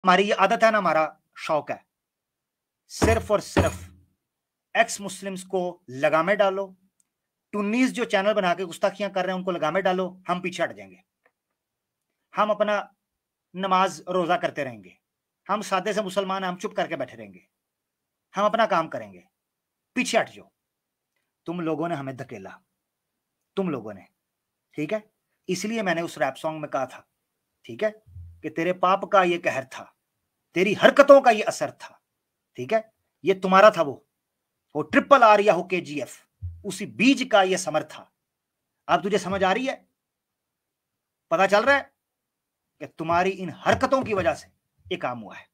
हमारी ये आदत है ना, हमारा शौक है, सिर्फ और सिर्फ एक्स मुस्लिम्स को लगामे डालो, टुन्नीस जो चैनल बना के गुस्ताखियां कर रहे हैं उनको लगामे डालो, हम पीछे हट जाएंगे, हम अपना नमाज रोजा करते रहेंगे, हम सादे से मुसलमान हैं, हम चुप करके बैठे रहेंगे, हम अपना काम करेंगे, पीछे हट जाओ। तुम लोगों ने हमें धकेला, तुम लोगों ने, ठीक है। इसलिए मैंने उस रैप सॉन्ग में कहा था, ठीक है, कि तेरे पाप का ये कहर था, तेरी हरकतों का ये असर था, ठीक है। ये तुम्हारा था वो ट्रिपल आर या हो KGF, उसी बीज का ये समर था। अब तुझे समझ आ रही है, पता चल रहा है कि तुम्हारी इन हरकतों की वजह से ये काम हुआ है।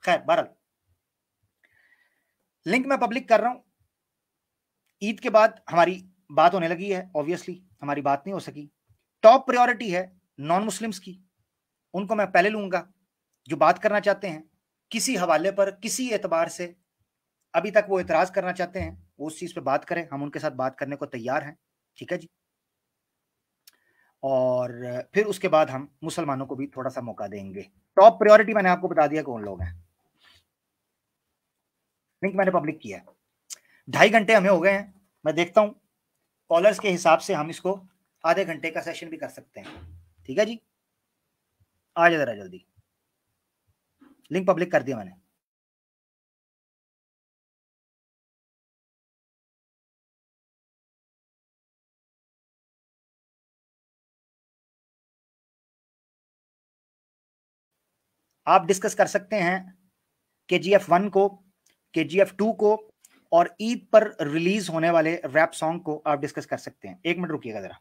खैर, बहरहाल लिंक मैं पब्लिक कर रहा हूं। ईद के बाद हमारी बात होने लगी है, ऑब्वियसली हमारी बात नहीं हो सकी। टॉप प्रायोरिटी है नॉन मुस्लिम्स की, उनको मैं पहले लूंगा, जो बात करना चाहते हैं किसी हवाले पर, किसी एतबार से अभी तक वो एतराज करना चाहते हैं, वो उस चीज पे बात करें, हम उनके साथ बात करने को तैयार हैं, ठीक है जी। और फिर उसके बाद हम मुसलमानों को भी थोड़ा सा मौका देंगे। टॉप प्रायोरिटी मैंने आपको बता दिया कौन लोग हैं, लिंक मैंने पब्लिक किया है। 2.5 घंटे हमें हो गए हैं, मैं देखता हूं कॉलर्स के हिसाब से हम इसको आधे घंटे का सेशन भी कर सकते हैं, ठीक है जी। आ जाए जरा जल्दी, लिंक पब्लिक कर दिया मैंने। आप डिस्कस कर सकते हैं KGF 1 को, KGF 2 को, और ईद पर रिलीज होने वाले रैप सॉन्ग को आप डिस्कस कर सकते हैं। 1 मिनट रुकिएगा जरा।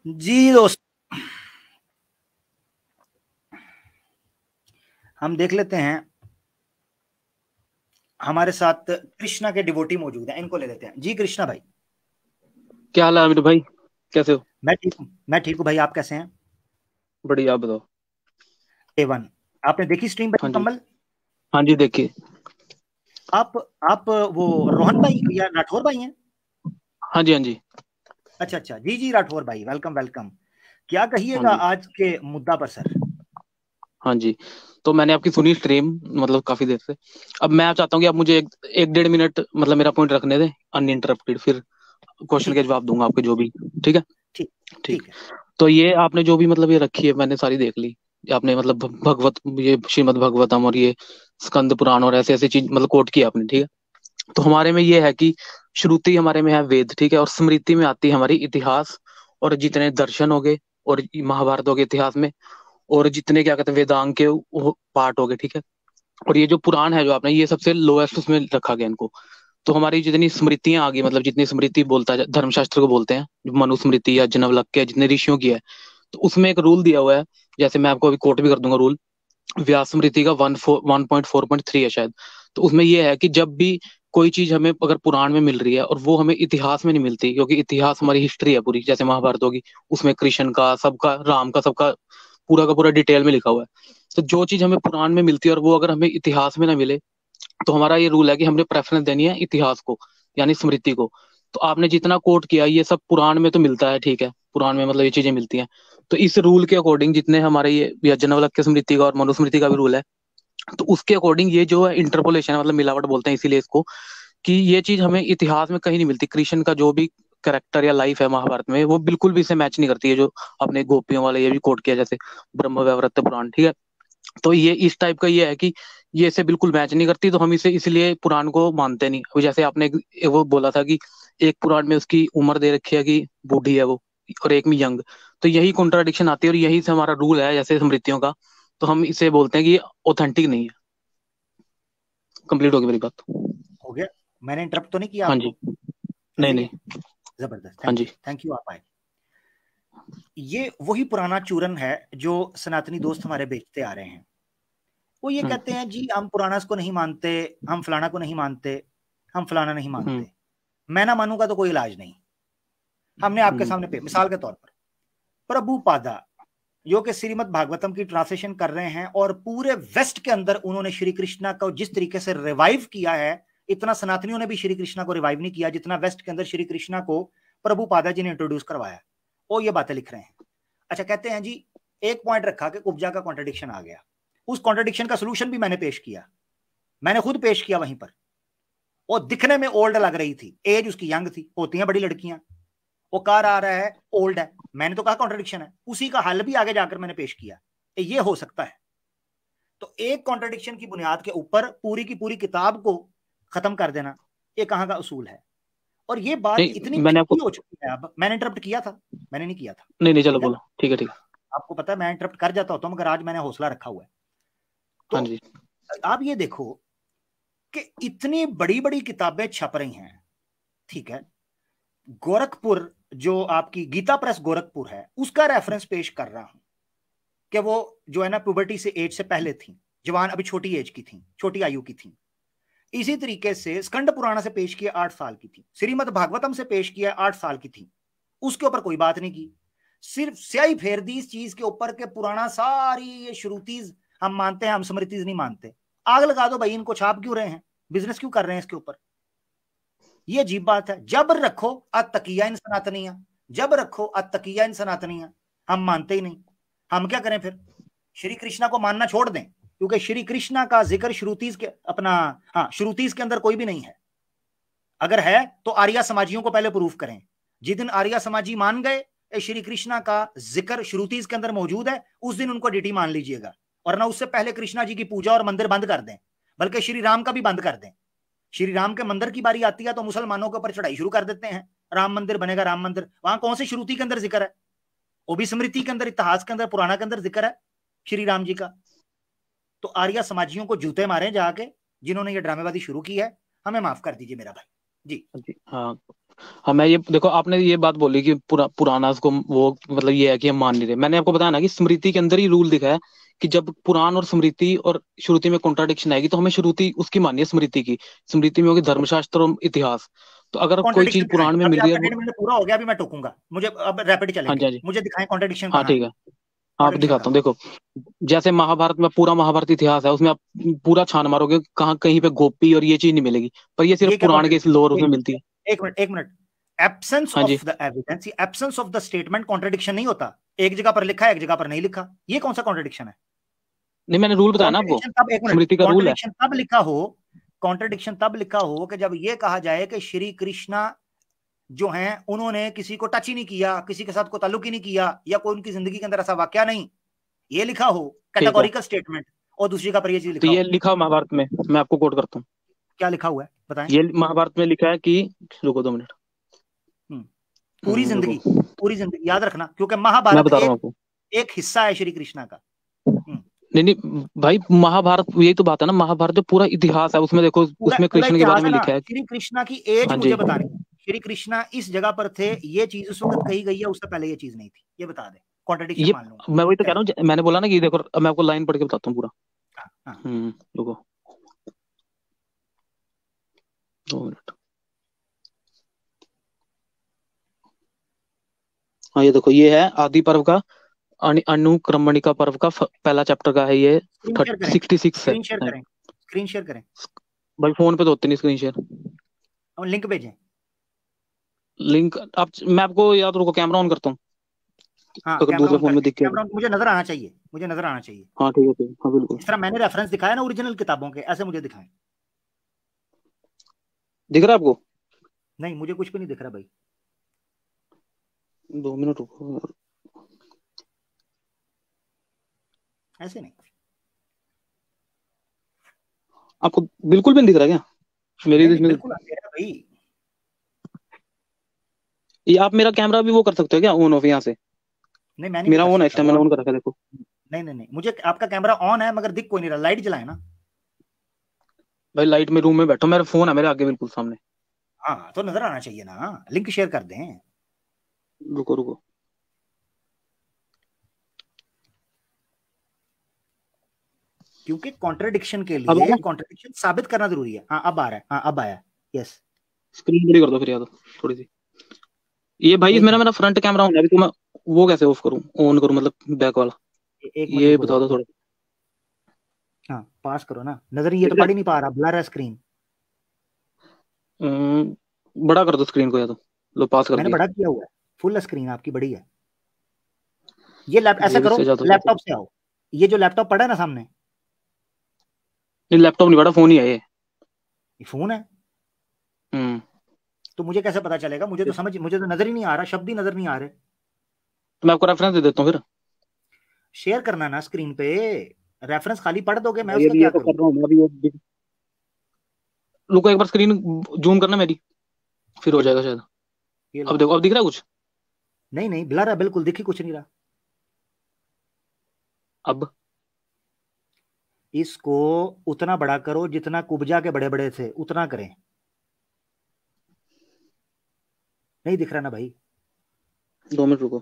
जी दोस्त, हम देख लेते हैं, हमारे साथ कृष्णा के डिवोटी मौजूद हैं, इनको ले लेते हैं। जी कृष्णा भाई, क्या हाल है आमिर भाई? कैसे हो? मैं ठीक हूँ, मैं ठीक हूँ भाई, आप कैसे हैं? बढ़िया, आप बताओ। A1, आपने देखी स्ट्रीम भाई हाँ जी। मुकम्मल? हाँ जी, देखिए। आप आप वो रोहन भाई या राठौर भाई हैं? हाँ जी, हाँ जी। अच्छा अच्छा, जी जी राठौर भाई, वेलकम वेलकम। क्या हाँ कहिएगा जी। आज के मुद्दा पर सर? हाँ जी। तो मैंने आपकी सुनी स्ट्रीम, मतलब काफी देर से। अब मैं चाहता हूँ कि आप मुझे एक 1.5 मिनट मतलब मेरा पॉइंट रखने दें अनइंटरप्टेड, फिर क्वेश्चन ठीक के है, जवाब दूंगा आपके जो भी। ठीक है। ठीक, ठीक। ठीक है। तो ये आपने जो भी मतलब ये रखी है मैंने सारी देख ली। ये आपने मतलब भगवत, ये श्रीमद् भगवतम और ये स्कंद पुराण और ऐसे ऐसे चीज मतलब कोट किया आपने। ठीक है। तो हमारे में ये है कि श्रुति हमारे में है वेद, ठीक है, और स्मृति में आती है हमारी इतिहास, और जितने दर्शन हो गए और महाभारत हो गए इतिहास में, और जितने क्या कहते हैं वेदांग के पार्ट हो गए। ठीक है। और ये जो पुराण है जो आपने ये सबसे लोएस्ट उसमें रखा गया इनको। तो हमारी जितनी स्मृतियां आ गई, मतलब जितनी स्मृति बोलता है धर्मशास्त्र को बोलते हैं, जो मनुस्मृति या जनवलक्य जितने ऋषियों की है, तो उसमें एक रूल दिया हुआ है। जैसे मैं आपको अभी कोट भी कर दूंगा रूल। व्यास स्मृति का 1.4.3 है शायद। तो उसमें यह है कि जब भी कोई चीज हमें अगर पुराण में मिल रही है और वो हमें इतिहास में नहीं मिलती, क्योंकि इतिहास हमारी हिस्ट्री है पूरी, जैसे महाभारत होगी, उसमें कृष्ण का, सबका, राम का, सबका पूरा का पूरा डिटेल में लिखा हुआ है। तो जो चीज हमें पुराण में मिलती है और वो अगर हमें इतिहास में ना मिले, तो हमारा ये रूल है कि हमने प्रेफरेंस देनी है इतिहास को, यानी स्मृति को। तो आपने जितना कोट किया ये सब पुराण में तो मिलता है, ठीक है, पुराण में मतलब ये चीजें मिलती हैं। तो इस रूल के अकॉर्डिंग जितने हमारे ये याज्ञवल्क्य स्मृति का और मनुस्मृति का भी रूल है, तो उसके अकॉर्डिंग ये जो है इंटरपोलेशन है, मतलब मिलावट बोलते हैं इसीलिए इसको, कि ये चीज हमें इतिहास में कहीं नहीं मिलती। कृष्ण का जो भी करेक्टर या लाइफ है महाभारत में, वो बिल्कुल भी इसे मैच नहीं करती है, जो अपने गोपियों वाले ये भी कोट किया, जैसे ब्रह्म वैवर्त पुराण। ठीक है। तो ये इस टाइप का ये है कि ये इसे बिल्कुल मैच नहीं करती, तो हम इसे इसलिए पुराण को मानते नहीं। अभी जैसे आपने वो बोला था कि एक पुराण में उसकी उम्र दे रखी है कि बूढ़ी है वो, और एक में यंग। तो यही कॉन्ट्राडिक्शन आती है और यही से हमारा रूल है जैसे स्मृतियों का। तो हम इसे बोलते हैं कि ये ऑथेंटिक नहीं है। कंप्लीट होगी मेरी बात। हो गया, मैंने इंटरप्ट तो नहीं किया हाँ जी। आपको? कर नहीं दिया, नहीं। जबरदस्त, हाँ thank ji. You, thank you, आप आए। ये वही पुराना चूरन है जो सनातनी दोस्त हमारे बेचते आ रहे हैं। वो ये हम्म। कहते हैं जी हम पुराना को नहीं मानते, हम फलाना को नहीं मानते, हम फलाना नहीं हम्म। मानते। मैं ना मानूंगा तो कोई इलाज नहीं। हमने आपके हम्म। सामने पे मिसाल के तौर पर प्रभुपादा जो कि श्रीमद् भागवतम की ट्रांसलेशन कर रहे हैं, और पूरे वेस्ट के अंदर उन्होंने श्री कृष्णा को जिस तरीके से रिवाइव किया है, इतना सनातनियों ने भी श्री कृष्णा को रिवाइव नहीं किया जितना वेस्ट के अंदर श्री कृष्णा को प्रभुपादा जी ने इंट्रोड्यूस करवाया। वो ये बातें लिख रहे हैं। अच्छा, कहते हैं जी एक पॉइंट रखा कि उपजा का कॉन्ट्रडिक्शन आ गया। उस कॉन्ट्रडिक्शन का सोल्यूशन भी मैंने पेश किया, मैंने खुद पेश किया वहीं पर। वो दिखने में ओल्ड लग रही थी, एज उसकी यंग थी, होती हैं बड़ी लड़कियां, वो कार आ रहा है ओल्ड है, मैंने तो कहा कॉन्ट्रडिक्शन है। उसी का हल भी आगे जाकर मैंने पेश किया, ये हो सकता है। तो एक कॉन्ट्रडिक्शन की बुनियाद के ऊपर पूरी की पूरी किताब को खत्म कर देना, ये कहां का उसूल है? और ये बात इतनी मैंने आपको हो चुकी है। अब मैंने इंटरप्ट किया था? मैंने नहीं किया था। नहीं चलो बोलो, ठीक है ठीक है। आपको पता है मैं इंटरप्ट कर जाता होता हूं, मगर आज मैंने हौसला रखा हुआ है। तो हाँ जी, आप ये देखो कि इतनी बड़ी बड़ी किताबें छप रही हैं, ठीक है। गोरखपुर जो आपकी गीता प्रेस गोरखपुर है, उसका रेफरेंस पेश कर रहा हूं कि वो जो है ना पुबर्टी से एज से पहले थी, जवान अभी छोटी एज की थी, छोटी आयु की थी। इसी तरीके से स्कंद पुराण से पेश किया 8 साल की थी, श्रीमद् भागवतम से पेश किया 8 साल की थी, उसके ऊपर कोई बात नहीं की, सिर्फ स्याही फेर दी इस चीज के ऊपर के पुराना सारी ये श्रुतिज हम मानते हैं, हम स्मृतिज नहीं मानते। आग लगा दो भाई, इनको छाप क्यों रहे हैं, बिजनेस क्यों कर रहे हैं इसके ऊपर? ये अजीब बात है। जब रखो अतकिया इन सनातनिया, जब रखो अतकिया इन सनातनिया, हम मानते ही नहीं। हम क्या करें फिर? श्री कृष्णा को मानना छोड़ दें, क्योंकि श्री कृष्णा का जिक्र श्रुतिज के अपना श्रुतिज के अंदर कोई भी नहीं है। अगर है तो आर्या समाजियों को पहले प्रूफ करें। जिस दिन आर्या समाजी मान गए श्री कृष्णा का जिक्र श्रुतिज के अंदर मौजूद है, उस दिन उनको डीटी मान लीजिएगा, और ना उससे पहले कृष्णा जी की पूजा और मंदिर बंद कर दें, बल्कि श्री राम का भी बंद कर दें। श्री राम के मंदिर की बारी आती है तो मुसलमानों के ऊपर चढ़ाई शुरू कर देते हैं, राम मंदिर बनेगा, राम मंदिर। वहां कौन से श्रुति के अंदर जिक्र है? वो भी स्मृति के अंदर, इतिहास के अंदर, पुराना के अंदर जिक्र है श्री राम जी का। तो आर्या समाजियों को जूते मारे जाके, जिन्होंने ये ड्रामेबाजी शुरू की है। हमें माफ कर दीजिए मेरा भाई जी। हाँ हाँ, मैं ये देखो, आपने ये बात बोली कि पुराना उसको वो मतलब ये है कि हम मान नहीं रहे। मैंने आपको बताया ना कि स्मृति के अंदर ही रूल दिखा है कि जब पुराण और स्मृति और श्रुति में कॉन्ट्राडिक्शन आएगी तो हमें श्रुति उसकी मानिए, स्मृति की। स्मृति में होगी धर्मशास्त्र और इतिहास। तो अगर कोई चीज पुराण में मिल रही है, 1.5 मिनट पूरा हो गया, अभी मैं टोकूंगा, मुझे अब रैपिड हाँ चलेंगे। जी मुझे दिखाएं कॉन्ट्रडिक्शन हाँ कहां है। ठीक है, आप दिखाता हूँ। देखो, जैसे महाभारत में पूरा महाभारत इतिहास है, उसमें आप पूरा छान मारोगे कहाँ कहीं पे गोपी और ये चीज नहीं मिलेगी, पर ये सिर्फ पुराण के इस लोर उसमें मिलती है। एक minute. Absence of the evidence, absence of the statement contradiction नहीं होता। एक जगह पर लिखा है, एक जगह पर नहीं लिखा, ये कौन सा कॉन्ट्रडिक्शन है? नहीं, मैंने रूल बताया ना आपको, स्मृति का रूल है। तब लिखा हो, कॉन्ट्रडिक्शन तब लिखा हो कि जब ये कहा जाए कि श्री कृष्णा जो हैं उन्होंने किसी को टच ही नहीं किया, किसी के साथ कोई ताल्लुक ही नहीं किया, या कोई उनकी जिंदगी के अंदर ऐसा वाकया नहीं, ये लिखा हो कैटेगोरिकल स्टेटमेंट, और दूसरी का पर ये चीज लिखा तो ये लिखा महाभारत में, मैं आपको कोट करता हूँ। क्या लिखा हुआ है बताएं। ये महाभारत में लिखा है कि, रुको 2 मिनट, पूरी जिंदगी याद रखना, क्योंकि महाभारत एक हिस्सा है श्री कृष्णा का। नहीं भाई, महाभारत यही तो बात है ना, महाभारत जो पूरा इतिहास है उसमें देखो, उसमें कृष्ण के बारे में लिखा है। श्री कृष्णा की एज मुझे बतानी, श्री कृष्णा इस जगह पर थे, ये चीज उस वक्त कही गई है, उससे पहले ये चीज नहीं थी, ये बता दे। कॉन्ट्रडिक्शन मान लूंगा मैं वही तो कह रहा हूँ, मैंने बोला ना कि देखो, मैं आपको लाइन पढ़ के बताता हूँ पूरा। रुको 2 मिनट। हाँ, ये देखो, ये है आदि पर्व का अनुक्रमणिका पर्व का पहला चैप्टर का है, ये 66 है। स्क्रीन शेयर करें भाई, फोन पे तो होते नहीं स्क्रीन शेयर, लिंक भेजें। लिंक आप, मैं आपको याद, रुको कैमरा ऑन करता हूँ। अगर दूसरे फोन में दिख गया, मुझे नजर आना चाहिए, हाँ ठीक है, हाँ बिल्कुल। इस तरह मैंने रेफरेंस दिखाया ना ओरिजिनल किताबों के, ऐसे मुझे दिखाएं। दिख रहा है आपको? नहीं, मुझे कुछ भी नहीं दिख रहा भाई। 2 मिनट रुको, ऐसे नहीं। आपको बिल्कुल भी नहीं दिख रहा क्या? मेरी बिल्कुल भाई। ये आप मेरा कैमरा भी वो कर सकते हो क्या, ऑन ऑफ यहाँ से? नहीं, मैंने मेरा ऑन है इस टाइम, मैंने ऑन कर रखा है, देखो। नहीं, मुझे आपका कैमरा ऑन है, मगर दिख कोई नहीं रहा। लाइट जलाए ना भाई, लाइट में रूम में बैठो, मेरा फोन है मेरे आगे बिल्कुल सामने। हाँ, तो नजर आना चाहिए ना। लिंक शेयर कर दें। रुको क्योंकि कॉन्ट्रडिक्शन के लिए कॉन्ट्रडिक्शन साबित करना जरूरी है। हाँ, अब आ रहा है। हाँ, अब आया। यस, स्क्रीन बड़ी कर दो फिर याद थोड़ी सी। ये भाई मेरा फ्रंट कैमरा ऑन है अभी, तो मैं वो कैसे ऑफ करूँ ऑन करूँ मतलब बैक वाला, एक मिनट ये रुको बता जरा। दो थोड़ा। हाँ पास करो ना, नजर ये तो दिख रहा पढ़ ही नहीं पा रहा, ब्लर है स्क्रीन। है? बड़ा कर दो स्क्रीन को या तो, लो पास कर मैंने दिया। बड़ा किया हुआ है, फुल स्क्रीन आपकी बड़ी है। ये ऐसा ये भी करो, से जाता जाता। लैपटॉप से आओ, ये जो लैपटॉप पड़ा है ना सामने, नहीं लैपटॉप नहीं बड़ा, फोन ही है ये। ये फोन है। हम्म। तो मुझे कैसे पता चलेगा? मुझे तो नजर ही नहीं आ रहा, शब्द ही नजर नहीं आ रहे। तो मैं आपको रेफरेंस दे देता हूँ फिर। शेयर करना ना स्क्रीन पे, रेफरेंस खाली पढ़ दोगे, मैं भाई उसका अभी ये क्या तो करूं? कर रहा हूँ मैं अभी रुको एक बार स्क्रीन जूम करना मेरी, फिर हो ये लो, जाएगा शायद। ये लो। अब देखो, अब दिख रहा है कुछ? नहीं नहीं, ब्लर है बिल्कुल, दिख ही कुछ नहीं रहा। अब इसको उतना बड़ा करो जितना कुब्जा के बड़े बड़े थे, उतना करें। नहीं दिख रहा ना भाई? 2 मिनट रुको।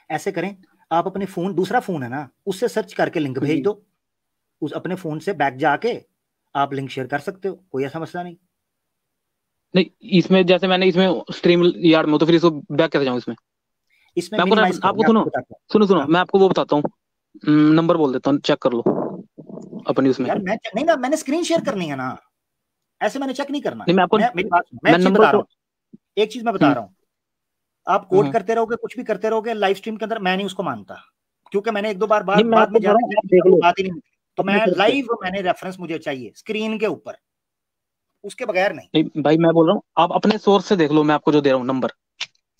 ऐसे करें, आप अपने फोन, दूसरा फोन है ना, उससे सर्च करके लिंक भेज हम्म। दो। उस अपने फोन से बैक जाके आप लिंक शेयर कर सकते हो, कोई ऐसा मसला नहीं। नहीं इसमें जैसे मैंने इसमें स्ट्रीम यार्ड में हूं, तो फिर इसको बैक कैसे जाऊं इसमें? इसमें मैं आपको मिनिमाइज करो, आपको मैं सुनो, आपको बताता हूँ। सुनो सुनो हाँ मैं आपको वो बताता हूँ। नंबर बोल देता हूँ, चेक कर लो अपनी उसमें। यार, मैं नहीं ना, मैंने स्क्रीन शेयर करनी है ना, ऐसे मैंने चेक नहीं करना। नहीं मैं आपको, मैं मेरी बात सुनो, मैं मैं एक चीज नंबर बता रहा को। हूँ, एक चीज मैं बता हम्म। रहा हूँ। आप कोड हम्म। करते रहोगे, कुछ भी करते रहोगे लाइव स्ट्रीम के अंदर, मैं नहीं उसको मानता, क्योंकि मैंने एक दो बार नहीं मैं बाद आपको में बता रहा जाके हूँ, चेक आप किया, देख वो लो बात ही नहीं निकली। तो अपने मैं तरफ से। लाइव, मैंने रेफरेंस मुझे चाहिए स्क्रीन के ऊपर, उसके बगैर नहीं। नहीं भाई मैं बोल रहा हूँ आप अपने सोर्स से देख लो, मैं आपको जो दे रहा हूँ नंबर,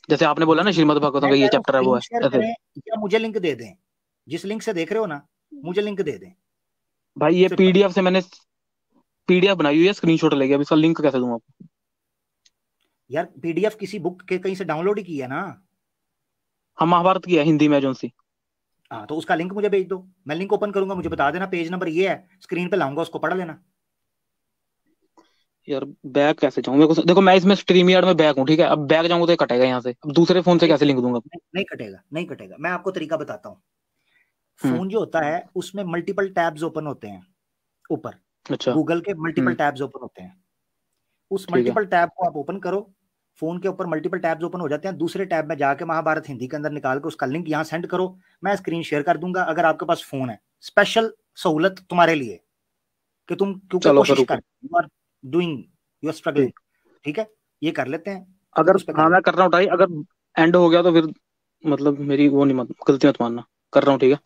जैसे आपने बोला ना श्रीमद् भागवतम मैं का कह ये रहा हूँ चैप्टर है वो स्क्रीन है शेयर ऐसे। करें या मुझे लिंक दे दें, जिस लिंक से देख रहे हो ना, मुझे लिंक दे दें, भाई ये सिंपल। पीडीएफ से मैंने पीडीएफ बनाई हुई है, स्क्रीनशॉट लेके, अब इसका लिंक कैसे दूं आपको? यार पीडीएफ किसी बुक के कहीं से डाउनलोड ही की है ना? हम महाभारत की है हिंदी में जो सी। हाँ तो उसका लिंक मुझे भेज दो, मैं लिंक ओपन करूंगा, मुझे बता देना पेज नंबर ये है, स्क्रीन पे लाऊंगा, उसको पढ़ लेना। यार बैक कैसे जाऊं? मेरे को देखो मैं इसमें स्ट्रीम यार्ड में बैक हूँ, ठीक है, अब बैक जाऊंगा तो ये कटेगा यहाँ से, अब दूसरे फोन से नहीं कैसे कटेगा, लिंक दूंगा? नहीं कटेगा, नहीं कटेगा, मैं आपको तरीका बताता हूँ। हम्म। फोन जो होता है उसमें मल्टीपल टैब्स ओपन होते हैं ऊपर, अच्छा। गूगल के मल्टीपल हम्म। टैब्स ओपन होते हैं। उस ठीक है। मल्टीपल टैब को आप ओपन करो, फोन के ऊपर मल्टीपल टैब्स ओपन हो जाते हैं, दूसरे टैब में जाके महाभारत हिंदी के अंदर निकाल के उसका लिंक यहाँ सेंड करो, मैं स्क्रीन शेयर कर दूंगा अगर आपके पास फोन है। स्पेशल सहूलत तुम्हारे लिए, कि तुम क्योंकि चलो फिर कोशिश रुको। कर, you are doing, you are struggling. ठीक। ठीक है, ये कर लेते हैं, अगर उस पर कर हाँ लेते मैं कर रहा हूँ ट्राई, अगर एंड हो गया तो फिर मतलब मेरी वो नहीं, मत गलती मत मानना, कर रहा हूँ ठीक है।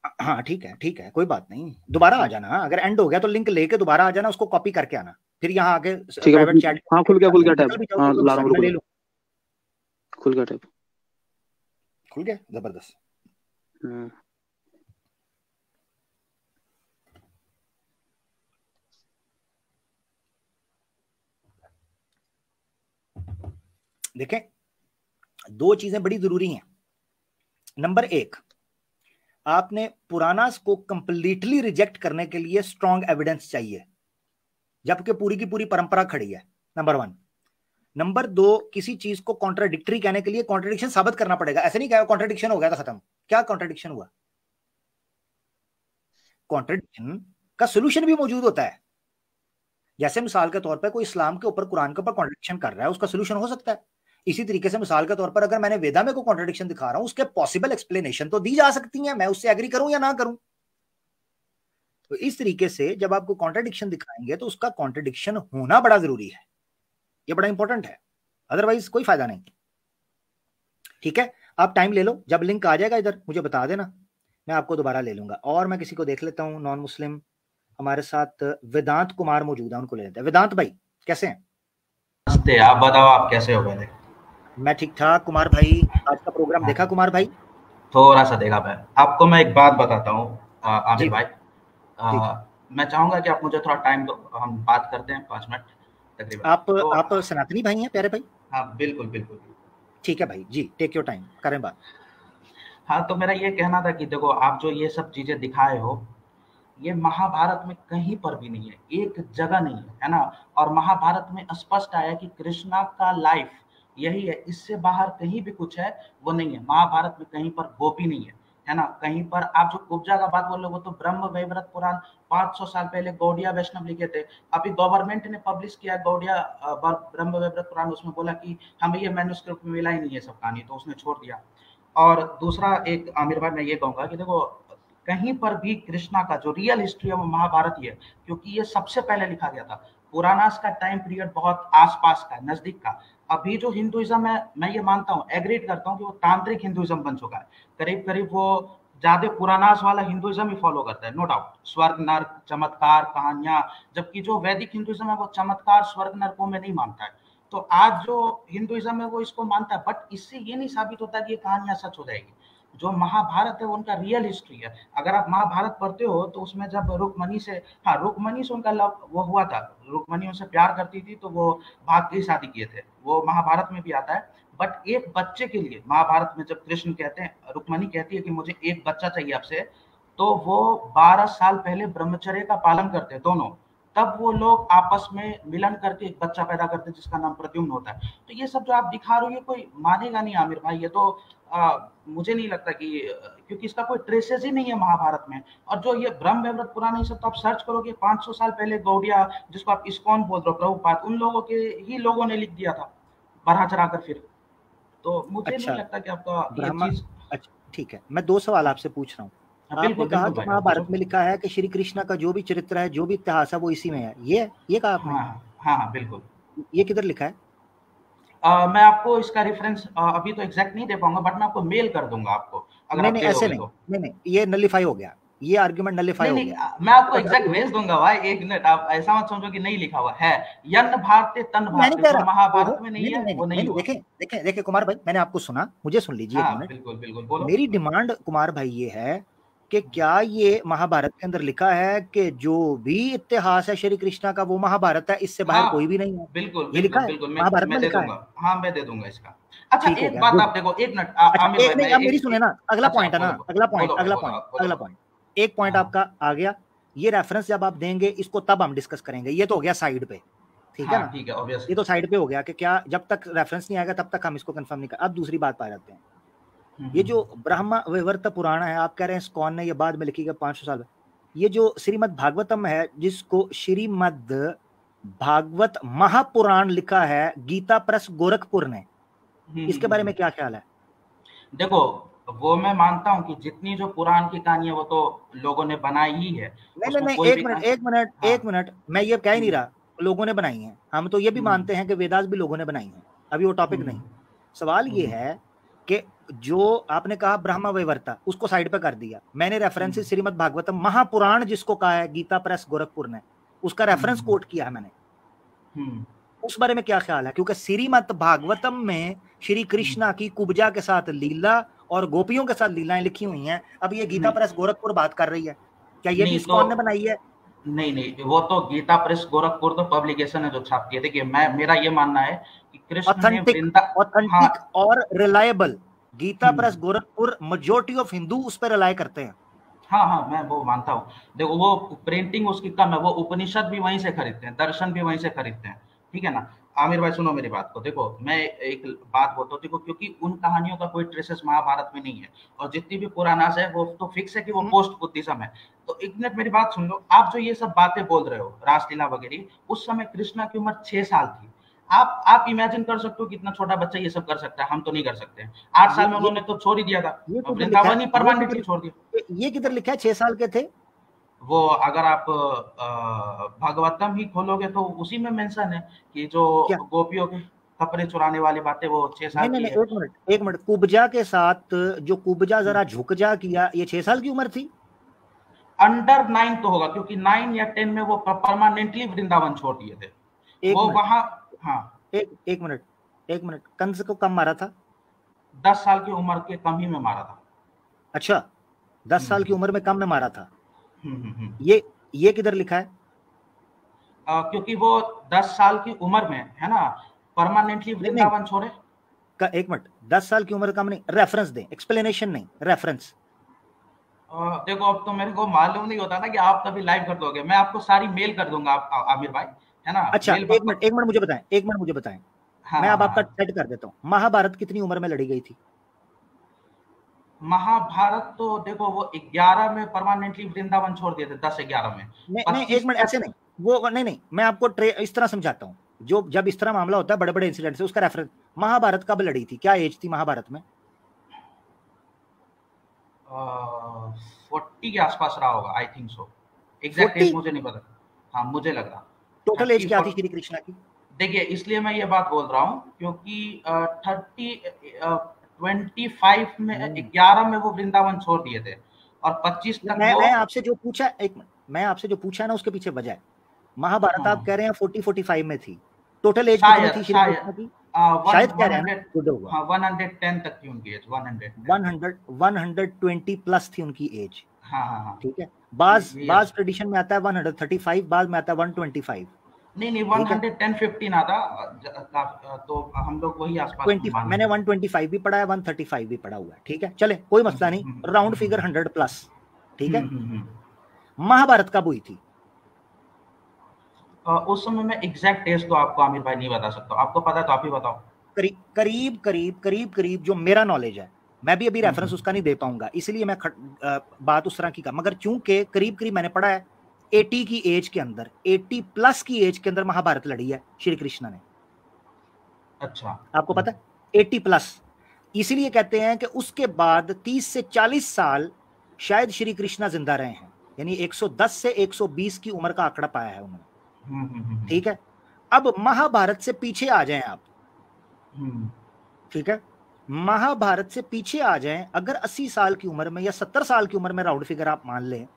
हैं। हाँ ठीक है, ठीक है, कोई बात नहीं, दोबारा आ जाना, अगर एंड हो गया तो लिंक लेके दोबारा आ जाना, उसको कॉपी करके आना, फिर यहाँ आके ठीक है प्राइवेट बस। चैट हाँ कर खुल गया लेना, टैब। निकल भी जाओ तो हाँ कोई ला रहा मसला हूँ नहीं, मैं रुको ले रुको। लूँ। खुल गया टैब। खुल गया, जबरदस्त। हम्म। देखें, दो चीजें बड़ी जरूरी हैं। नंबर एक, आपने पुराना को कंप्लीटली रिजेक्ट करने के लिए स्ट्रॉन्ग एविडेंस चाहिए, जबकि पूरी की पूरी परंपरा खड़ी है, नंबर वन। नंबर दो, किसी चीज को कॉन्ट्राडिक्टरी कहने के लिए कॉन्ट्राडिक्शन साबित करना पड़ेगा, ऐसे नहीं कहा कॉन्ट्राडिक्शन हो गया था खत्म। क्या कॉन्ट्राडिक्शन हुआ? कॉन्ट्राडिक्शन का सोल्यूशन भी मौजूद होता है। जैसे मिसाल के तौर पर कोई इस्लाम के ऊपर, कुरान के ऊपर कॉन्ट्राडिक्शन कर रहा है, उसका सोल्यूशन हो सकता है। इसी तरीके से मिसाल के तौर पर अगर मैंने वेदा में कोई कॉन्ट्राडिक्शन दिखा रहा हूं, उसके पॉसिबल एक्सप्लेनेशन तो दी जा सकती है, मैं उससे एग्री करूं या ना करूं। तो इस तरीके से जब आपको कॉन्ट्राडिक्शन दिखाएंगे तो उसका कॉन्ट्राडिक्शन होना बड़ा जरूरी है, ये बड़ा इंपॉर्टेंट है, अदरवाइज कोई फायदा नहीं। ठीक है, आप टाइम ले लो, जब लिंक आ जाएगा इधर मुझे बता देना, मैं आपको दोबारा ले लूंगा। और मैं किसी को देख लेता हूँ नॉन मुस्लिम, हमारे साथ वेदांत कुमार मौजूद है, उनको ले लेते हैं। वेदांत भाई कैसे हैं? नमस्ते, आप बताओ आप कैसे हो पहले? मैं ठीक ठाक। कुमार भाई, आज का प्रोग्राम देखा कुमार भाई? थोड़ा सा देखा मैं। आपको मैं एक बात बताता हूँ जी आमिर भाई। भाई, ठीक है। मैं चाहूँगा कि आप मुझे थोड़ा टाइम दो, हम बात करते हैं 5 मिनट तकरीबन। आप तो आप सनातनी भाई हैं प्यारे भाई? हाँ बिल्कुल बिल्कुल। ठीक है भाई जी, टेक योर टाइम, करें बात। हाँ तो मेरा ये कहना था कि देखो आप जो ये सब चीज़ें दिखाए हो, ये महाभारत में कहीं पर भी नहीं है, एक जगह नहीं है ना। और महाभारत में स्पष्ट आया कि कृष्णा का लाइफ यही है, इससे बाहर कहीं भी कुछ है वो नहीं है। महाभारत में कहीं पर गोपी नहीं है, है ना। कहीं पर आप जो कुब्जा का बात बोल रहे हो वो तो ब्रह्म वैवर्त पुराण 500 साल पहले गौड़िया वैष्णव लिखे थे। अभी गवर्नमेंट ने पब्लिश किया गौड़िया ब्रह्म वैवर्त पुराण, उसमें बोला कि हमें ये मैन्युस्क्रिप्ट में मिला ही नहीं है सब कहानी, तो उसने छोड़ दिया। और दूसरा एक आमिर भाई मैं ये कहूंगा कि देखो कहीं पर भी कृष्णा का जो रियल हिस्ट्री है वो महाभारत ही है, क्योंकि ये सबसे पहले लिखा गया था। पुरानास का टाइम पीरियड बहुत आसपास का, नजदीक का। अभी जो हिंदुइज्म है मैं ये मानता हूँ, एग्रीड करता हूँ कि वो तांत्रिक हिंदुइज्म बन चुका है। करीब करीब वो ज्यादा पुरानास वाला हिंदुइज्म ही फॉलो करता है, नो डाउट। स्वर्ग नर्क चमत्कार कहानियां, जबकि जो वैदिक हिंदुइज्म है वो चमत्कार स्वर्ग नरकों में नहीं मानता है। तो आज जो हिंदुइज्म है वो इसको मानता है, बट इससे ये नहीं साबित होता कि ये कहानियां सच हो जाएगी। जो महाभारत है वो उनका रियल हिस्ट्री है। अगर आप महाभारत पढ़ते हो तो उसमें जब रुक्मणी से, हाँ रुक्मणी से उनका लव वो हुआ था, रुक्मणी उनसे प्यार करती थी तो वो भाग के शादी किए थे, वो महाभारत में भी आता है। बट एक बच्चे के लिए महाभारत में जब कृष्ण कहते हैं, रुक्मणी कहती है कि मुझे एक बच्चा चाहिए आपसे, तो वो 12 साल पहले ब्रह्मचर्य का पालन करते दोनों, तब वो लोग आपस में मिलन करके एक बच्चा पैदा करते हैं जिसका नाम प्रद्युम्न होता है। तो ये सब जो आप दिखा रहे हो ये कोई मानेगा नहीं आमिर भाई, ये तो मुझे नहीं लगता कि क्योंकि इसका कोई ट्रेसेस ही नहीं है महाभारत में। और जो ये ब्रह्म वैवर्त पुराण ये सब तो आप सर्च करोगे 500 साल पहले गौड़िया, जिसको आप इस्कॉन बोल रहे हो, प्रभुपाद, उन लोगों के ही लोगों ने लिख दिया था बढ़ा चढ़ा कर फिर। तो मुझे नहीं लगता कि आपका ये चीज। अच्छा ठीक है, मैं 2 सवाल आपसे पूछ रहा हूँ। आपने कहा कि महाभारत में लिखा है कि श्री कृष्ण का जो भी चरित्र है, जो भी इतिहास है वो इसी में है, ये कहा आपने? हाँ बिल्कुल। ये किधर लिखा है? मैं आपको इसका रेफरेंस अभी तो एग्जैक्ट नहीं दे पाऊंगा, बट मैं आपको मेल कर दूंगा आपको, अगर आप ऐसे नहीं, ये नलिफाई हो गया, ये आर्गुमेंट नलिफाई हो गया। मैं आपको एग्जैक्ट भेज दूंगा भाई, एक मिनट, आप ऐसा मत समझो कि नहीं लिखा हुआ है। यन्न भारते तन भारते, जो महाभारत में नहीं है वो नहीं हुआ। देखें कुमार भाई, मैंने आपको सुना, मुझे सुन लीजिए एक मिनट। बिल्कुल बोलो। मेरी डिमांड कुमार भाई ये है कि क्या ये महाभारत के अंदर लिखा है कि जो भी इतिहास है श्री कृष्णा का वो महाभारत है, इससे बाहर कोई भी नहीं है? बिल्कुल ये लिखा है महाभारत में लिखा है। हाँ मैं दे दूंगा इसका। अच्छा एक बात आप देखो, एक मिनट आमिर भाई, मेरी सुने ना, अगला पॉइंट है ना, अगला पॉइंट एक पॉइंट आपका आ गया। ये रेफरेंस जब आप देंगे इसको तब हम डिस्कस करेंगे, ये तो हो गया साइड पे, ठीक है ना? ठीक है, ऑब्वियसली ये तो साइड पे हो गया कि क्या जब तक रेफरेंस नहीं आएगा तब तक हम इसको कंफर्म नहीं कर। अब दूसरी बात आ जाते हैं, ये जो ब्रह्म वैवर्त पुराण है, आप कह रहे हैं कौन ने ये बाद में लिखी गई 500 साल में, ये जो श्रीमद् भागवतम है जिसको श्रीमद् भागवत महापुराण लिखा है गीता प्रेस गोरखपुर ने, इसके बारे में क्या ख्याल है? देखो वो मैं मानता हूं कि जितनी जो पुराण की कहानी है वो तो लोगों ने बनाई ही है। नहीं, एक मिनट, मैं ये कह ही नहीं रहा लोगों ने बनाई है, हम तो ये भी मानते हैं कि वेदास भी लोगों ने बनाई है, अभी वो टॉपिक नहीं। सवाल ये है कि जो आपने कहा ब्रह्म वैवर्ता, उसको साइड पे कर दिया, मैंने रेफरेंस श्रीमद् भागवतम महापुराण जिसको कहा है गीता प्रेस गोरखपुर ने, उसका रेफरेंस कोट किया है मैंने, उस बारे में क्या ख्याल है? क्योंकि श्रीमद् भागवतम में श्री कृष्णा की कुब्जा के साथ लीला और गोपियों के साथ लीलाएं लिखी हुई हैं। अब ये गीता प्रेस गोरखपुर बात कर रही है, क्या ये भी इस्कॉन ने बनाई है? नहीं, वो तो गीता प्रेस गोरखपुर तो पब्लिकेशन है जो छापती है। देखिए मेरा ये मानना है कि कृष्ण ने ऑथेंटिक और reliable Gita Press Gorakhpur, majority of Hindu उस पर रिलाय करते हैं। हाँ मैं वो मानता हूँ। देखो वो प्रिंटिंग उसकी कम है, वो उपनिषद भी वहीं से खरीदते हैं, दर्शन भी वहीं से खरीदते हैं, ठीक है ना। आमिर भाई सुनो मेरी बात को, देखो मैं एक बात बोलता हूँ, देखो क्योंकि उन कहानियों का कोई ट्रेसेस महाभारत में नहीं है, और जितनी भी पुरानास है वो तो फिक्स है कि वो पोस्ट बुद्धिज्म है। तो एक मिनट मेरी बात सुन लो, आप जो ये सब बातें बोल रहे हो रासलीला वगैरह, उस समय कृष्णा की उम्र 6 साल थी। आप इमेजिन कर सकते हो कितना छोटा बच्चा ये सब कर सकता है, हम तो नहीं कर सकते। 8 साल में उन्होंने तो छोड़ ही दिया था, वृंदावन ही परमानेंटली छोड़ दिया। ये किधर लिखा है 6 साल के थे? वो अगर आप भागवतम ही खोलोगे तो उसी में मेंशन है कि जो गोपियों के कपड़े चुराने वाली बातें वो 6 साल की है। एक मिनट, कुब्जा के साथ जो कुब्जा जरा झुक जा किया, ये 6 साल की उम्र थी? अंडर 9 तो होगा, क्योंकि 9 या 10 में वो परमानेंटली वृंदावन छोड़ दिए थे वो वहां। हाँ एक मिनट, कंस को कम मारा था? 10 साल की उम्र के कम ही में मारा था। अच्छा, 10 साल की उम्र में कम में मारा था। ये किधर लिखा है? क्योंकि वो 10 साल की उम्र में है ना, परमानेंटली वृंदावन छोड़े। एक मिनट, 10 साल की उम्र कम नहीं, रेफरेंस दें, एक्सप्लेनेशन नहीं, रेफरेंस। देखो अब तो मेरे को मालूम नहीं होता ना कि आप तभी लाइव कर दोगे, मैं आपको सारी मेल कर दूंगा आमिर भाई, है ना। अच्छा एक मिनट मुझे बताएं, मैं अब आपका सेट कर देता हूँ। महाभारत कितनी उम्र में लड़ी गई थी? महाभारत तो देखो वो 11 में परमानेंटली वृंदावन छोड़ दिए थे, 10-11 में। नहीं, एक मिनट, ऐसे नहीं, वो नहीं, मैं आपको इस तरह समझाता हूँ। जो जब इस तरह मामला होता है, बड़े बड़े इंसिडेंट से, उसका रेफरेंस, महाभारत कब लड़ी थी, क्या एज थी महाभारत में? 40 के आसपास रहा होगा, I think so. Exact as मुझे नहीं पता। हाँ, मुझे लग रहा। टोटल एज क्या थी श्री कृष्णा की? देखिए, इसलिए मैं ये बात बोल रहा हूँ क्योंकि 25 में 11 में वो वृंदावन छोड़ दिए थे और 25 तक मैं आपसे जो पूछा, एक मिनट, मैं आपसे जो पूछा ना, उसके पीछे वजह है। महाभारत आप कह रहे हैं 40-45 में थी, टोटल एज कितनी थी श्री कृष्ण की? शायद कह रहे हैं, गुड होगा। 110 तक थी उनकी एज, 120 प्लस थी उनकी एज। हाँ, ठीक है। बाज ट्रेडिशन में आता है 135, बाद में आता है 125। नहीं 110-15 आता, तो हम लोग वही आसपास। मैंने 125 भी पढ़ा है, 135 भी पढ़ा हुआ है। ठीक है, चले, कोई मसला नहीं, राउंड फिगर 100 प्लस। ठीक है। महाभारत कब हुई थी? उस समय में एग्जैक्ट डेट तो आपको आमिर भाई नहीं बता सकता, आपको पता है तो आप ही बताओ। करीब जो मेरा नॉलेज है, मैं भी अभी रेफरेंस उसका नहीं दे पाऊंगा, इसलिए मैं बात उस तरह की का, मगर चूंकि करीब मैंने पढ़ा है 80 की एज के अंदर, 80 प्लस की एज के अंदर महाभारत लड़ी है श्री कृष्ण ने। अच्छा, आपको पता है 80 प्लस, इसीलिए कहते हैं कि उसके बाद 30 से 40 साल शायद श्री कृष्णा जिंदा रहे हैं, यानी 110 से 120 की उम्र का आंकड़ा पाया है उन्होंने। ठीक है। अब महाभारत से पीछे आ जाएं आप। ठीक है, महाभारत से पीछे आ जाएं, अगर 80 साल की उम्र में या 70 साल की उम्र में, राउंड फिगर आप मान लें,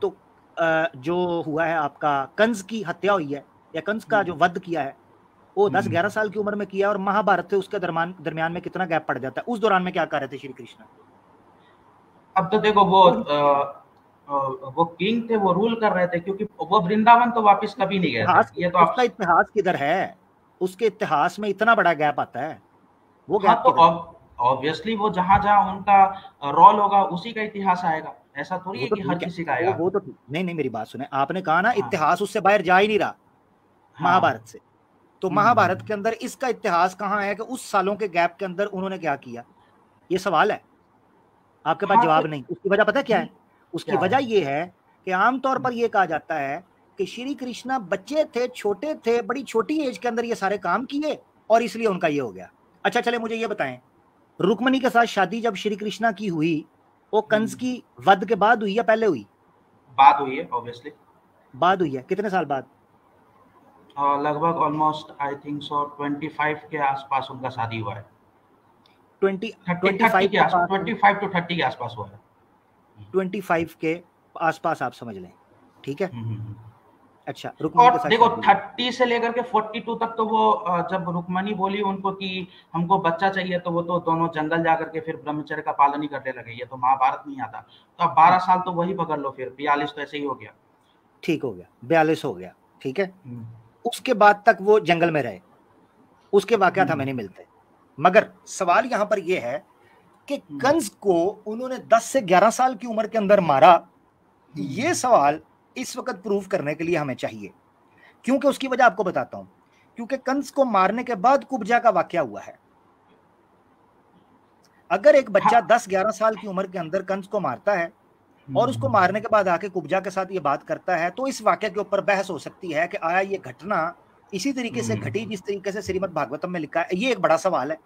तो जो हुआ है आपका, कंस की हत्या हुई है, या कंस का जो वध किया है, वो 10-11 साल की उम्र में किया, और महाभारत से उसके दरमियान में कितना गैप पड़ जाता है? उस दौरान में क्या कर रहे थे श्री कृष्ण? अब तो देखो, वो किंग थे, वो रूल कर रहे थे, क्योंकि वो वृंदावन तो वापस कभी नहीं गए थे। ये तो उसका इतिहास किधर है? उसके इतिहास में इतना बड़ा गैप आता है, वो गैप तो ऑब्वियसली वो जहां उनका रोल होगा उसी का इतिहास आएगा, ऐसा थोड़ी है कि हर किसी का आएगा। वो तो नहीं, मेरी बात सुने, आपने कहा ना इतिहास उससे बाहर जा ही नहीं रहा महाभारत से, तो महाभारत के अंदर इसका इतिहास कहाँ है कि उस सालों के गैप के अंदर उन्होंने क्या किया? ये सवाल है, आपके पास जवाब नहीं। उसकी वजह पता क्या है? उसकी वजह ये है कि आमतौर पर यह कहा जाता है कि श्री कृष्णा बच्चे थे, छोटे थे, बड़ी छोटी एज के अंदर ये सारे काम किए, और इसलिए उनका ये हो गया। अच्छा, चले मुझे ये बताएं, रुक्मणी के साथ शादी जब श्री कृष्णा की हुई, वो कंस की वध के बाद हुई या पहले हुई? बाद हुई है, ऑब्वियसली बाद हुई है। कितने साल बाद? लगभग ऑलमोस्ट आई थिंक सो 25 के आसपास उनका शादी हुआ है। 25 के आसपास, 25 to 30 के आसपास हुआ है। 25 के आसपास आप समझ लें। ठीक है। अच्छा, रुक्मणी के साथ देखो 30 से लेकर के 42 तक तो वो, जब रुक्मणी बोली उनको कि हमको बच्चा चाहिए, तो वो तो दोनों जंगल जाकर के फिर ब्रह्मचर्य का पालन ही करने लगे। ये तो महाभारत नहीं आता, तो अब 12 साल तो वही पकड़ लो, फिर 42 तो ऐसे ही हो गया। ठीक हो गया, 42 हो गया। ठीक है। उसके बाद तक वो जंगल में रहे, उसके वाकयात हमें नहीं मिलते, मगर सवाल यहां पर यह है कि कंस को उन्होंने 10 से 11 साल की उम्र के अंदर मारा। ये सवाल इस वक्त प्रूव करने के लिए हमें चाहिए, क्योंकि उसकी वजह आपको बताता हूं। क्योंकि कंस को मारने के बाद कुब्जा का वाकया हुआ है। अगर एक बच्चा 10-11 साल की उम्र के अंदर कंस को मारता है और उसको मारने के बाद आके कुब्जा के साथ ये बात करता है, तो इस वाकये के ऊपर बहस हो सकती है कि आया ये घटना इसी तरीके से घटी जिस तरीके से श्रीमद् भागवतम में लिखा है। ये एक बड़ा सवाल है,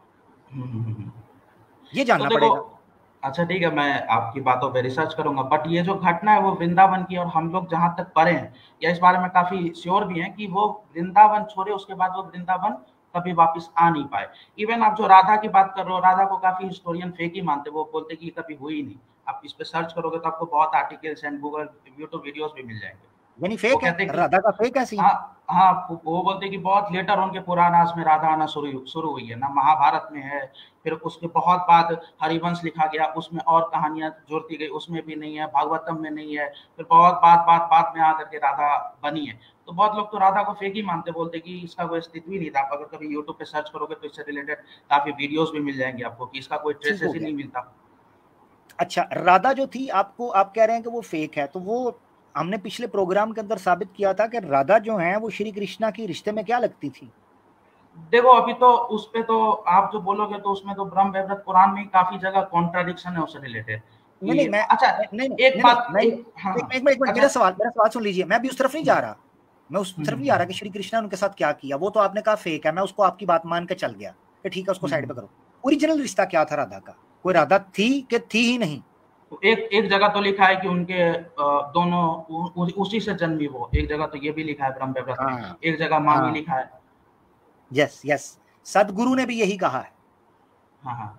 ये जानना पड़ेगा। अच्छा ठीक है, मैं आपकी बातों पे रिसर्च करूंगा, बट ये जो घटना है वो वृंदावन की, और हम लोग जहां तक पढ़े हैं या इस बारे में काफी श्योर भी हैं कि वो वृंदावन छोड़े, उसके बाद वो वृंदावन कभी वापस आ नहीं पाए। इवन आप जो राधा की बात कर रहे हो, राधा को काफी हिस्टोरियन फेक ही मानते, वो बोलते कि कभी हुई नहीं। आप इस पे सर्च करोगे तो आपको बहुत articles and Google YouTube videos भी मिल जाएंगे। यानी फेक है, राधा का फेक है सीन। हाँ, वो बोलते कि बहुत लेटर उनके पुराणास में राधा आना शुरू हुई है ना, महाभारत में है, फिर उसके बहुत बाद हरिवंश लिखा गया, उसमें और कहानियां जोड़ती गई, उसमें भी नहीं है, भागवतम में नहीं है, फिर बहुत बाद में आकर के राधा बनी है। तो बहुत लोग तो राधा को फेक ही मानते, बोलते कि इसका कोई अस्तित्व ही नहीं था। अगर कभी यूट्यूब पे सर्च करोगे तो इससे रिलेटेड काफी वीडियोस भी मिल जाएंगे आपको कि इसका कोई ट्रेसेस ही नहीं मिलता। अच्छा, राधा जो थी, आप कह रहे हैं कि वो फेक है, तो वो हमने पिछले प्रोग्राम के अंदर साबित किया था कि राधा जो है वो श्री कृष्णा की रिश्ते में क्या लगती थी? देखो अभी तो उस पे तो आप जो बोलोगे तो उसमें तो ब्रह्म वैवर्त कुरान में काफी जगह कॉन्ट्राडिक्शन है उससे रिलेटेड नहीं कि नहीं मैं अच्छा नहीं नहीं एक नहीं बात मैं एक हाँ एक मिनट एक मिनट अच्छा मेरा सवाल सुन लीजिए। मैं भी उस तरफ नहीं जा रहा, मैं उस तरफ नहीं आ रहा कि श्री कृष्ण ने उनके साथ क्या किया। वो तो आपने कहा फेक है, मैं उसको आपकी बात मान के चल गया कि ठीक है उसको साइड पे करो। ओरिजिनल रिश्ता क्या था राधा का? कोई राधा थी कि थी ही नहीं? एक जगह तो लिखा है कि उनके दोनों उसी से जन्मी वो, एक जगह तो ये भी लिखा है ब्रह्म वैवर्त में, हाँ एक जगह मामी हाँ, लिखा है। यस यस, सदगुरु ने भी यही कहा है। हाँ हाँ,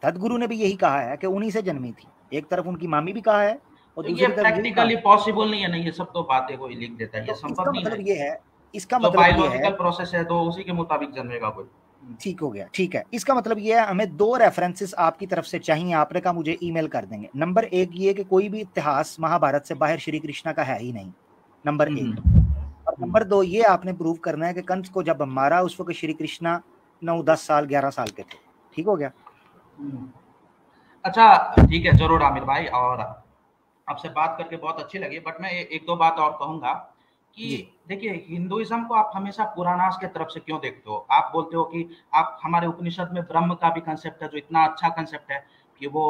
सदगुरु ने भी यही कहा है कि उन्हीं से जन्मी थी। एक तरफ उनकी मामी भी कहा है और तो ये दूसरी तरफ यही कहा प्रैक्टिकली है। पॉसिबल नहीं है ना, ये सब तो बातें कोई लिख देता है, ये तो संभव नहीं है। इसका जो मतलब ये है, बायोलॉजिकल प्रोसेस है तो उसी के मुताबिक जन्मेगा कोई। ठीक हो गया, ठीक है। इसका मतलब ये है हमें 2 रेफरेंसेस आपकी तरफ से चाहिए। आपने कहा मुझे ईमेल कर देंगे। नंबर 1 ये कि कोई भी इतिहास महाभारत से बाहर श्री कृष्णा का है ही नहीं, नंबर 1। और नंबर 2 ये आपने प्रूव करना है कि कंस को जब मारा उस वक्त श्री कृष्णा 9-10 साल 11 साल के थे। ठीक हो गया? अच्छा ठीक है, जरूर आमिर भाई, और आपसे बात करके बहुत अच्छी लगी। बट मैं एक दो बात और कहूंगा कि जी देखिए, हिंदुइज्म को आप हमेशा पुराणास के तरफ से क्यों देखते हो? आप बोलते हो कि आप हमारे उपनिषद में ब्रह्म का भी कंसेप्ट है जो इतना अच्छा कंसेप्ट है कि वो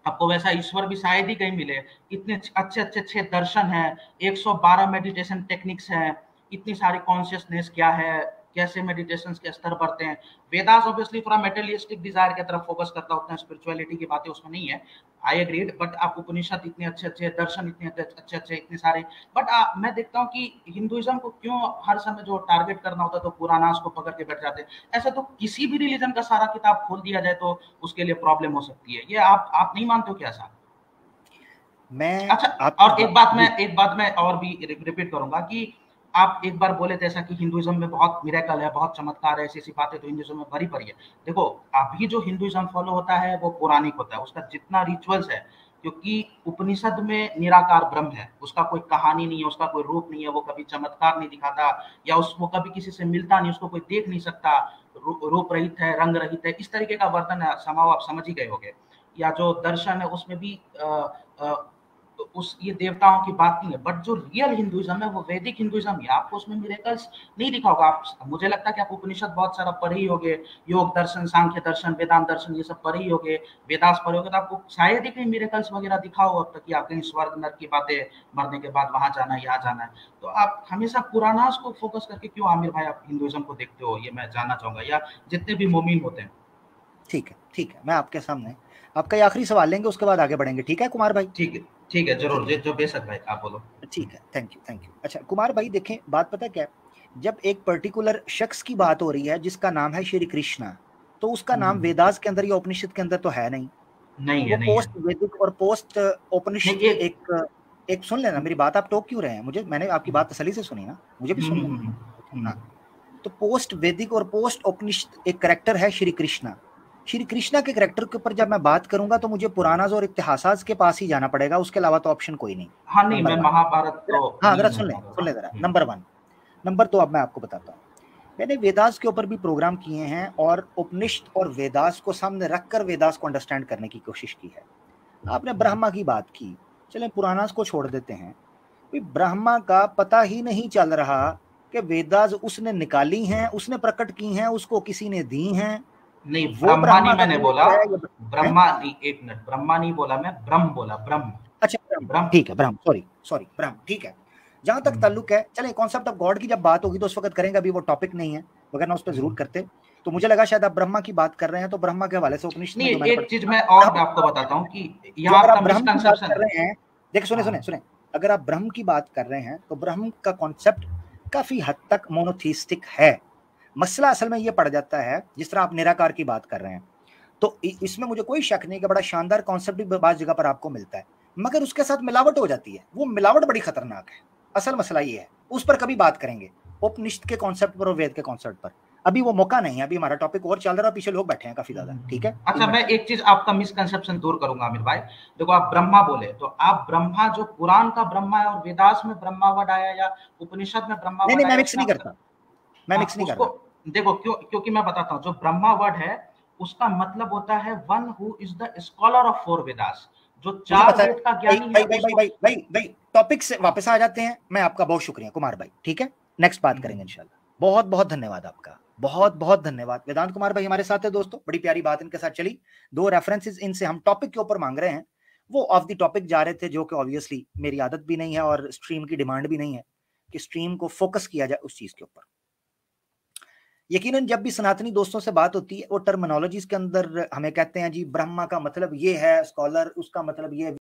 आपको वैसा ईश्वर भी शायद ही कहीं मिले। इतने अच्छे अच्छे 6 दर्शन हैं, 112 मेडिटेशन टेक्निक्स हैं, इतनी सारी कॉन्शियसनेस क्या है, कैसे मेडिटेशन के स्तर बढ़ते हैं। वेदास ऑब्वियसली थोड़ा मेटेरियलिस्टिक डिजायर की तरफ फोकस करता है, उतना स्पिरिचुअलिटी की बातें उसमें नहीं है, आई एग्रीड। बट आप उपनिषद इतने अच्छे अच्छे दर्शन, इतने अच्छे अच्छे इतने सारे, बट मैं देखता हूँ कि हिंदुइज्म को क्यों हर समय जो टारगेट करना होता है तो पुराणास को पकड़ के बैठ जाते हैं। ऐसा तो किसी भी रिलीजन का सारा किताब खोल दिया जाए तो उसके लिए प्रॉब्लम हो सकती है। ये आप नहीं मानते हो क्या ऐसा? मैं अच्छा, आपकी और एक बात मैं और भी रिपीट करूंगा कि आप एक बार बोले थे ऐसा कि हिंदुइज्म में बहुत मिरेकल है, बहुत चमत्कार है, ऐसी ऐसी बातें तो हिंदुइज्म में भरी पड़ी है। देखो, अभी जो हिंदुइज्म फॉलो होता है वो पौराणिक होता है, उसका जितना रिचुअल्स है, क्योंकि उपनिषद में निराकार ब्रह्म है, उसका कोई कहानी नहीं है, उसका कोई रूप नहीं है, वो कभी चमत्कार नहीं दिखाता, या वो कभी किसी से मिलता नहीं, उसको कोई देख नहीं सकता, रूप रहित है, रंग रहित है, इस तरीके का वर्णन है, समाव आप समझ ही गए होंगे। या जो दर्शन है उसमें भी उस ये देवताओं की बात नहीं है। बट जो रियल हिंदुइज्म है वो वैदिक हिंदुइज्म है, आपको उसमें मिरेकल्स नहीं दिखा होगा। आप, मुझे लगता है कि आप उपनिषद बहुत सारा पढ़े ही होगे, योग दर्शन, सांख्य दर्शन, वेदांत दर्शन, ये सब पढ़े ही होगे, वेदास पढ़े होगे, तो आपको शायद ही कहीं मिरेकल्स वगैरह दिखा हो अब तक कि आप कहीं स्वर्ग नरक की बातें, मरने के बाद वहां जाना है, यहाँ जाना है। तो आप हमेशा पुराणास को फोकस करके क्यों आमिर भाई आप हिंदुइज्म को देखते हो, ये मैं जानना चाहूंगा, या जितने भी मोमिन होते हैं। ठीक है, ठीक है, मैं आपके सामने आपका ये आखिरी सवाल लेंगे, उसके बाद आगे बढ़ेंगे। ठीक है कुमार भाई? ठीक है, जरूर, ठीक है, जो बेशक भाई आप बोलो। ठीक है, थैंक यू थैंक यू। अच्छा कुमार भाई देखें, बात पता क्या है, जब एक पर्टिकुलर शख्स की बात हो रही है जिसका नाम है श्री कृष्णा, तो उसका नाम वेदास के अंदर या उपनिषद के अंदर तो है नहीं। नहीं वो है, नहीं है। पोस्ट वैदिक और पोस्ट नहीं, उपनिषद एक सुन लेना मेरी बात, आप टोक क्यों रहे हैं? मैंने आपकी बात तसल्ली से सुनी ना, मुझे भी सुनने दो। हाँ, तो पोस्ट वैदिक और पोस्ट उपनिषद एक करेक्टर है श्री कृष्णा। श्री कृष्णा के करेक्टर के ऊपर जब मैं बात करूंगा तो मुझे पुराणास और इतिहासास के पास ही जाना पड़ेगा, उसके अलावा तो ऑप्शन कोई नहीं। हाँ, नहीं, नंबर मैं 1। महाभारत तो हाँ नहीं जरा सुन ले जरा, नंबर 1। नंबर 2 अब मैं आपको बताता हूँ। मैंने वेदास के ऊपर भी प्रोग्राम किए हैं और उपनिषद और वेदास को सामने रखकर वेदास को अंडरस्टैंड करने की कोशिश की है। आपने ब्रह्मा की बात की, चलें पुराणास को छोड़ देते हैं। ब्रह्मा का पता ही नहीं चल रहा कि वेदास उसने निकाली हैं, उसने प्रकट की हैं, उसको किसी ने दी हैं। नहीं, वो ब्रह्मा नहीं ब्रह्मा का मैंने बोला, कैरेक्टर है है? ब्रह्मा नहीं, एक मिनट, ब्रह्मा नहीं बोला मैं, ब्रह्म बोला, ब्रह्म। अच्छा ब्रह्म, ब्रह्म। ठीक है, ब्रह्म, सॉरी सॉरी, ब्रह्म, ठीक है। जहां तक ताल्लुक है, चले कॉन्सेप्ट ऑफ गॉड की जब बात होगी तो उस वक्त करेंगे, अभी वो टॉपिक नहीं है, वगैरह उस पर जरूर करते। तो मुझे लगा शायद आप ब्रह्मा की बात कर रहे हैं, तो ब्रह्मा के हवाले से उपनिषद में नहीं, जो मैंने एक चीज मैं पढ़ा, और आपको बताता हूँ कि जो यहाँ अगर आपका आप ब्रह्म की बात मिसकंसेप्शन कर है। रहे हैं, देखिए सुने सुने सुने, अगर आप ब्रह्म की बात कर रहे हैं तो ब्रह्म का कॉन्सेप्ट काफी हद तक मोनोथीस्टिक है। मसला असल में ये पड़ जाता है, जिस तरह आप निराकार की बात कर रहे हैं, तो इसमें मुझे कोई शक नहीं कि बड़ा शानदार कॉन्सेप्ट भी बात जगह पर आपको मिलता है, मगर उसके साथ मिलावट हो जाती है। वो मिलावट बड़ी खतरनाक है। असल मसला ये है, उस पर कभी बात करेंगे, उपनिषद के कॉन्सेप्ट पर और वेद के कॉन्सेप्ट पर। अभी वो मौका नहीं है, अभी हमारा टॉपिक और चल रहा है, पीछे लोग बैठे हैं काफी ज्यादा। ठीक है, अच्छा, मैं एक चीज आपका मिसकंसेप्शन दूर करूंगा आमिर भाई। देखो, आप ब्रह्मा बोले तो आप ब्रह्मा जो पुराण का ब्रह्मा है और वेदास में ब्रह्मा वर्ड आया या उपनिषद में ब्रह्मा नहीं वर्ड नहीं, मैं आया, मिक्स उसमें नहीं करता, मैं मिक्स नहीं कर उसको रहा। देखो, क्योंकि मैं बताता हूँ, जो ब्रह्मा वर्ड है उसका मतलब होता है one who is the scholar of 4 Vedas, जो मुझे 4 पता है वेद का भाई ज्ञानी है भाई भाई भाई उसको। भाई भाई भाई, टॉपिक से वापस आ जाते हैं। मैं आपका बहुत शुक्रिया कुमार भाई, ठीक है, नेक्स्ट बात करेंगे इंशाल्लाह। बहुत बहुत धन्यवाद आपका। बहुत बहुत धन्यवाद। वेदांत कुमार भाई हमारे साथ है दोस्तों, बड़ी प्यारी बात इनके साथ चली। 2 रेफरेंसेस इनसे हम टॉपिक के ऊपर मांग रहे हैं, वो ऑफ द टॉपिक जा रहे थे, जो कि ऑब्वियसली मेरी आदत भी नहीं है और स्ट्रीम की डिमांड भी नहीं है कि स्ट्रीम को फोकस किया जाए उस चीज के ऊपर। यकीनन जब भी सनातनी दोस्तों से बात होती है, वो टर्मिनोलॉजीज के अंदर हमें कहते हैं जी ब्रह्मा का मतलब ये है, स्कॉलर उसका मतलब ये